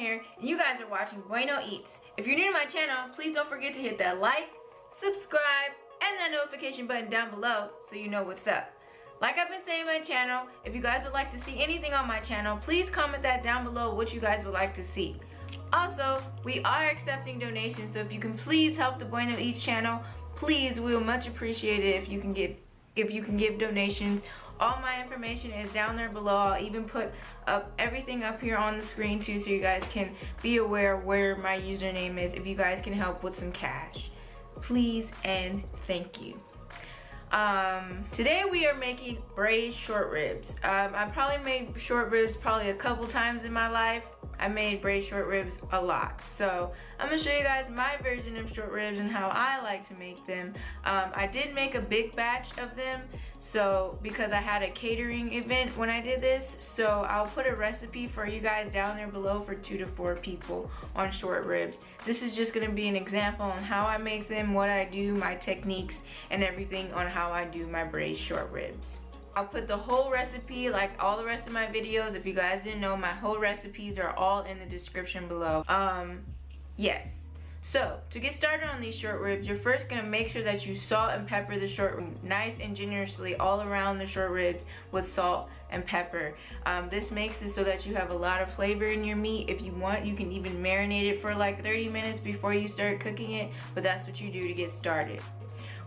here, and you guys are watching Bueno Eats. If you're new to my channel, please don't forget to hit that like, subscribe, and that notification button down below so you know what's up. Like I've been saying on my channel, if you guys would like to see anything on my channel, please comment that down below what you guys would like to see. Also, we are accepting donations, so if you can please help the Bueno Eats channel, please, we will much appreciate it if you can give donations. All my information is down there below. I'll even put up everything up here on the screen too, so you guys can be aware where my username is if you guys can help with some cash. Please and thank you. Today we are making braised short ribs. I probably made short ribs probably a couple times in my life. I made braised short ribs a lot. So I'm gonna show you guys my version of short ribs and how I like to make them. I did make a big batch of them, so because I had a catering event when I did this, so I'll put a recipe for you guys down there below for 2 to 4 people on short ribs. This is just gonna be an example on how I make them, what I do, my techniques, and everything on how I do my braised short ribs. I'll put the whole recipe, like all the rest of my videos. If you guys didn't know, my whole recipes are all in the description below. Yes. So, to get started on these short ribs, you're first gonna make sure that you salt and pepper the short ribs nice and generously all around the short ribs with salt and pepper. This makes it so that you have a lot of flavor in your meat. If you want, you can even marinate it for like 30 minutes before you start cooking it, but that's what you do to get started.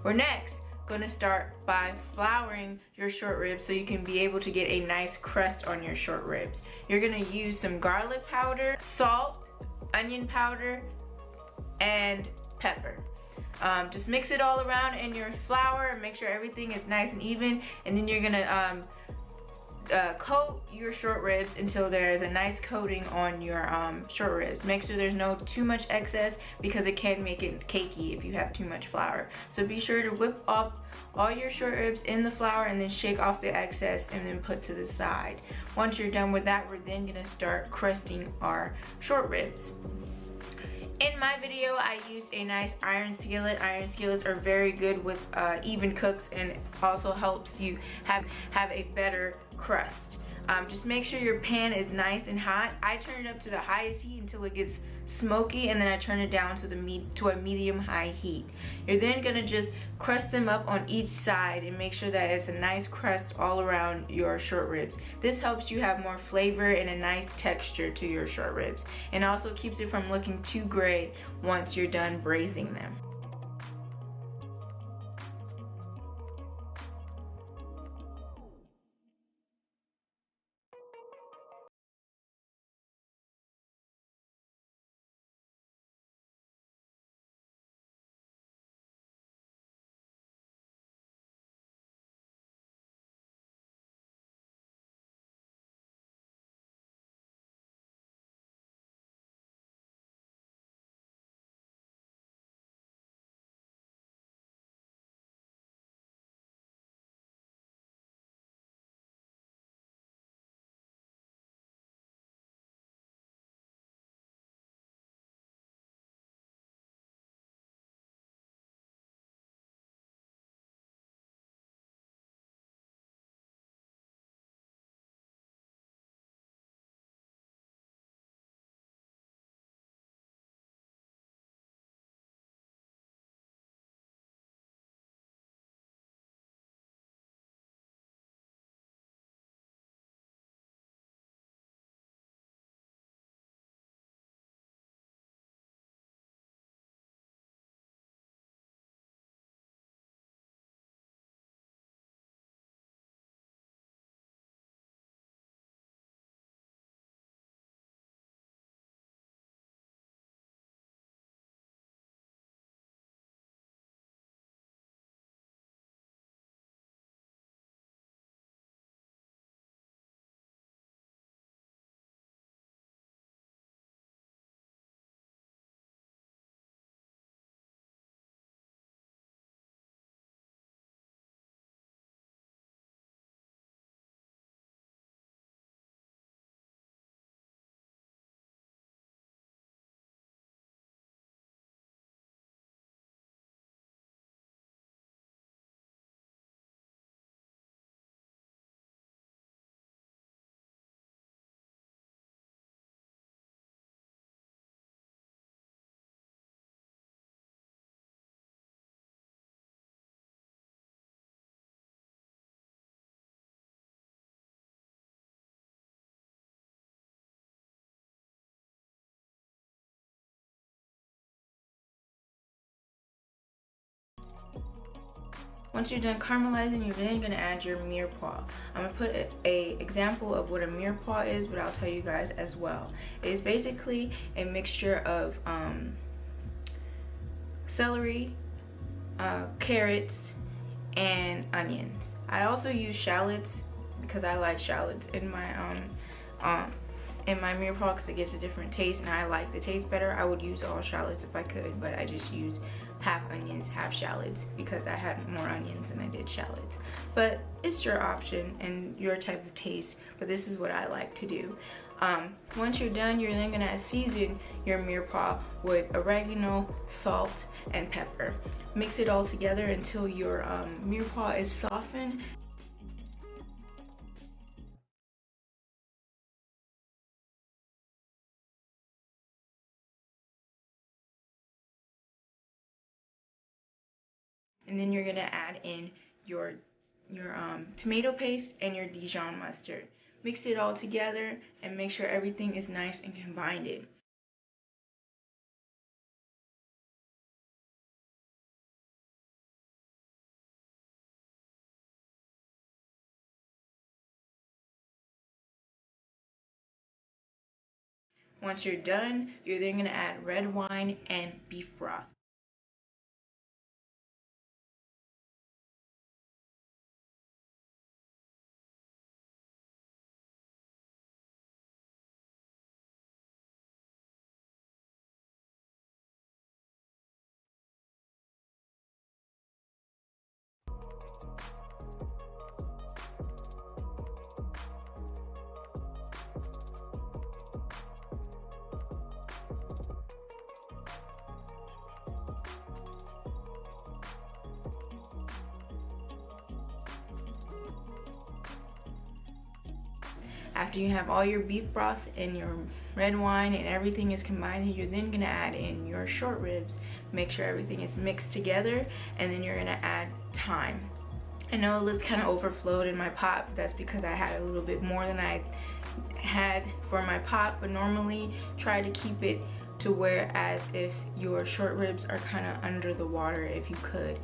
We're next gonna start by flouring your short ribs so you can be able to get a nice crust on your short ribs. You're gonna use some garlic powder, salt, onion powder, and pepper. Just mix it all around in your flour and make sure everything is nice and even, and then you're gonna coat your short ribs until there's a nice coating on your short ribs. Make sure there's no too much excess because it can make it cakey if you have too much flour. So be sure to whip up all your short ribs in the flour and then shake off the excess and then put to the side. Once you're done with that, we're then gonna start crusting our short ribs. In my video, I used a nice iron skillet. Iron skillets are very good with even cooks and also helps you have a better crust. Just make sure your pan is nice and hot. I turn it up to the highest heat until it gets smoky, and then I turn it down to a medium-high heat. You're then gonna just crust them up on each side and make sure that it's a nice crust all around your short ribs. This helps you have more flavor and a nice texture to your short ribs, and also keeps it from looking too gray once you're done braising them. Once you're done caramelizing, you're then gonna add your mirepoix. I'm gonna put a example of what a mirepoix is, but I'll tell you guys as well. It is basically a mixture of celery, carrots, and onions. I also use shallots because I like shallots in my mirepoix because it gives a different taste, and I like the taste better. I would use all shallots if I could, but I just use half onions, half shallots because I had more onions than I did shallots. But it's your option and your type of taste, but this is what I like to do. Once you're done, you're then gonna season your mirepoix with oregano, salt, and pepper. Mix it all together until your mirepoix is softened. And then you're gonna add in your tomato paste and your Dijon mustard. Mix it all together and make sure everything is nice and combined. Once you're done, you're then gonna add red wine and beef broth. After you have all your beef broth and your red wine and everything is combined, you're then gonna add in your short ribs. Make sure everything is mixed together, and then you're gonna add thyme. I know this kind of overflowed in my pot, but that's because I had a little bit more than I had for my pot, but normally try to keep it to where as if your short ribs are kind of under the water if you could.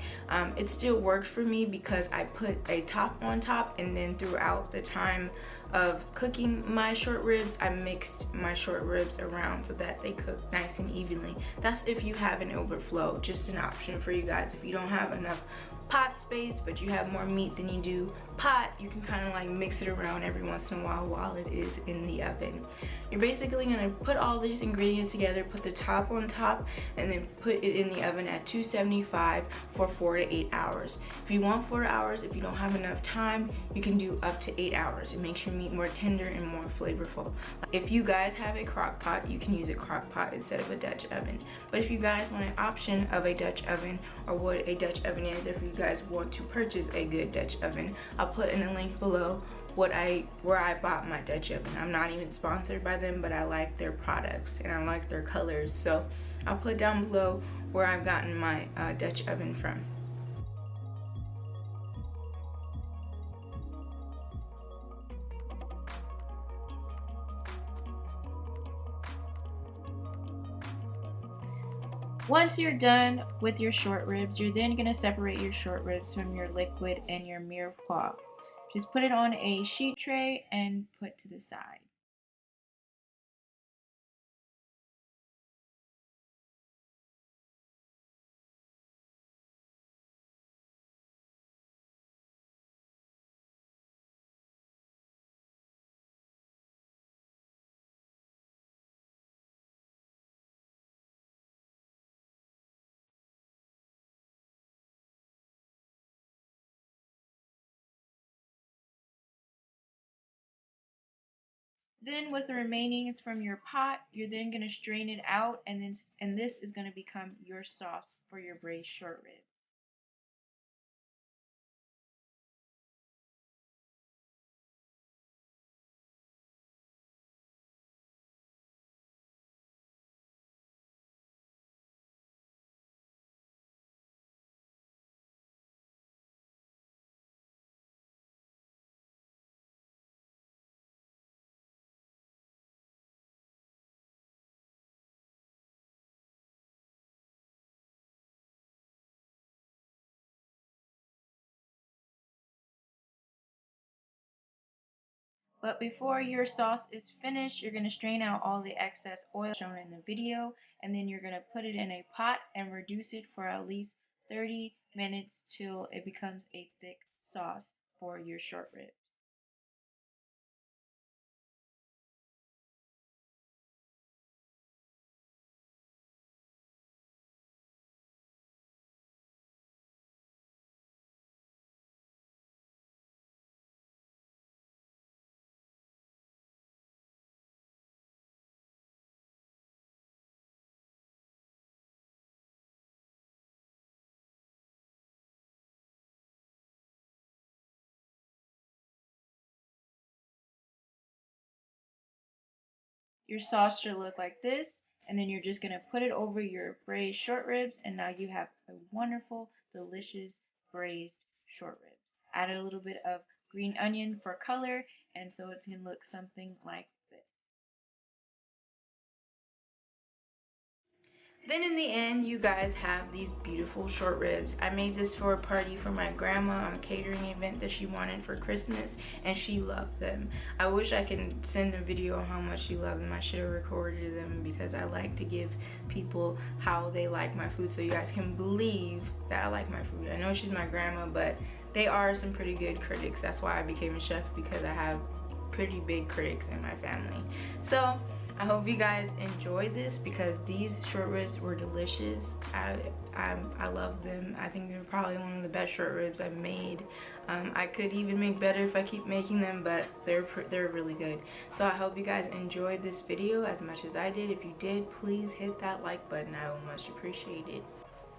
It still works for me because I put a top on top, and then throughout the time of cooking my short ribs, I mixed my short ribs around so that they cook nice and evenly. That's if you have an overflow, just an option for you guys. If you don't have enough pot space but you have more meat than you do pot, you can kind of like mix it around every once in a while it is in the oven. You're basically going to put all these ingredients together, put the top on top, and then put it in the oven at 275 for 4 to 8 hours. If you want 4 hours, if you don't have enough time, you can do up to 8 hours. It makes your meat more tender and more flavorful. If you guys have a crock pot, you can use a crock pot instead of a Dutch oven. But if you guys want an option of a Dutch oven, or what a Dutch oven is, if you guys want to purchase a good Dutch oven, I'll put in the link below where I bought my Dutch oven. I'm not even sponsored by them, but I like their products and I like their colors, so I'll put down below where I've gotten my Dutch oven from. Once you're done with your short ribs, you're then going to separate your short ribs from your liquid and your mirepoix. Just put it on a sheet tray and put to the side. Then with the remainings from your pot, you're then going to strain it out, and this is going to become your sauce for your braised short rib. But before your sauce is finished, you're going to strain out all the excess oil shown in the video, and then you're going to put it in a pot and reduce it for at least 30 minutes till it becomes a thick sauce for your short ribs. Your sauce should look like this, and then you're just going to put it over your braised short ribs, and now you have a wonderful, delicious braised short ribs. Add a little bit of green onion for color, and so it can look something like this. Then in the end, you guys have these beautiful short ribs. I made this for a party for my grandma on a catering event that she wanted for Christmas, and she loved them. I wish I could send a video on how much she loved them. I should have recorded them because I like to give people how they like my food so you guys can believe that I like my food. I know she's my grandma, but they are some pretty good critics. That's why I became a chef, because I have pretty big critics in my family. So I hope you guys enjoyed this, because these short ribs were delicious. I love them. I think they're probably one of the best short ribs I've made. I could even make better if I keep making them, but they're really good. So I hope you guys enjoyed this video as much as I did. If you did, please hit that like button. I would much appreciate it.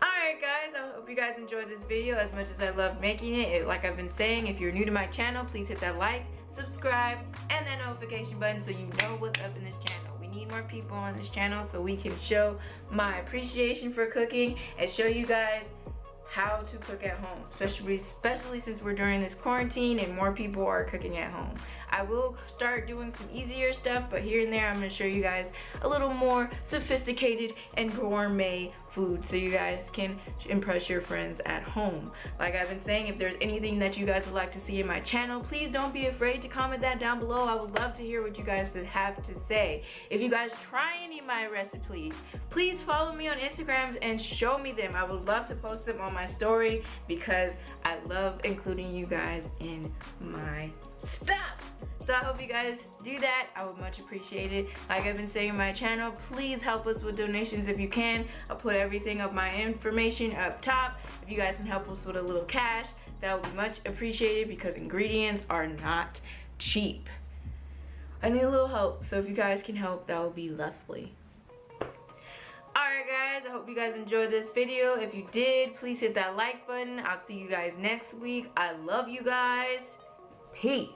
Alright guys, I hope you guys enjoyed this video as much as I love making it. Like I've been saying, if you're new to my channel, please hit that like, subscribe, and that notification button so you know what's up in this channel. We need more people on this channel so we can show my appreciation for cooking and show you guys how to cook at home, especially since we're during this quarantine and more people are cooking at home. I will start doing some easier stuff, but here and there I'm going to show you guys a little more sophisticated and gourmet food so you guys can impress your friends at home. Like I've been saying, if there's anything that you guys would like to see in my channel, please don't be afraid to comment that down below. I would love to hear what you guys have to say. If you guys try any of my recipes, please follow me on Instagram and show me them. I would love to post them on my story because I love including you guys in my stuff. So I hope you guys do that. I would much appreciate it. Like I've been saying on my channel, please help us with donations if you can. I'll put everything of my information up top. If you guys can help us with a little cash, that would be much appreciated because ingredients are not cheap. I need a little help, so if you guys can help, that would be lovely. Alright guys, I hope you guys enjoyed this video. If you did, please hit that like button. I'll see you guys next week. I love you guys. Peace.